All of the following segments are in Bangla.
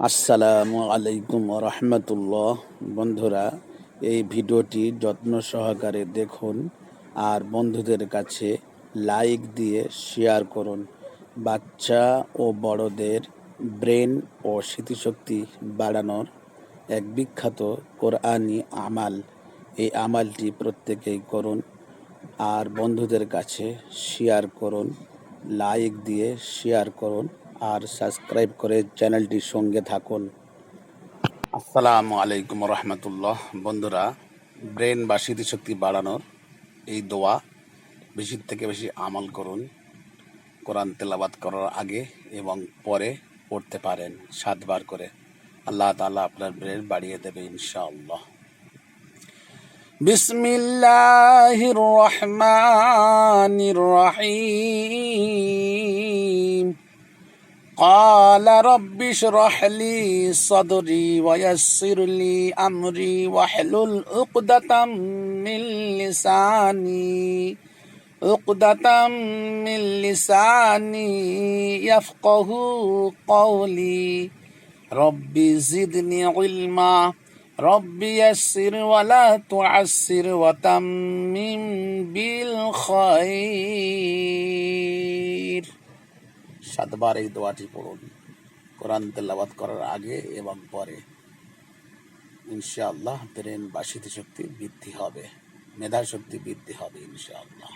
আসসালামু আলাইকুম রহমতুল্লাহ। বন্ধুরা, এই ভিডিওটি যত্ন সহকারে দেখুন আর বন্ধুদের কাছে লাইক দিয়ে শেয়ার করুন। বাচ্চা ও বড়দের ব্রেন ও স্মৃতিশক্তি বাড়ানোর এক বিখ্যাত কোরআনি আমাল। এই আমালটি প্রত্যেকেই করুন আর বন্ধুদের কাছে শেয়ার করুন। লাইক দিয়ে শেয়ার করুন আর সাবস্ক্রাইব করে চ্যানেলটির সঙ্গে থাকুন। আসসালামু আলাইকুম রহমতুল্লাহ। বন্ধুরা, ব্রেন বা স্মৃতিশক্তি বাড়ানোর এই দোয়া বেশি থেকে বেশি আমল করুন। কোরআন তেলাওয়াত করার আগে এবং পরে পড়তে পারেন 7 বার করে। আল্লাহ তাআলা আপনার ব্রেন বাড়িয়ে দেবে ইনশাআল্লাহ। বিসমিল্লাহির রহমানির রহিম। قال رب اشرح لي صدري ويسر لي أمري واحلل عقدة من لساني يفقه قولي رب زدني علما رب يسر ولا تعسر وتمم بالخير। 7 বার এই দোয়াটি পড়ুন কোরআন তেলাওয়াত করার আগে এবং পরে। ইনশাআল্লাহ ব্রেন বা স্মৃতিশক্তি বৃদ্ধি হবে, মেধা শক্তি বৃদ্ধি হবে ইনশাআল্লাহ।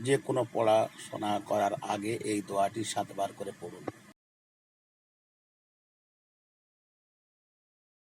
যে কোনো পড়াশোনা করার আগে এই দোয়াটি 7 বার করে পড়ুন।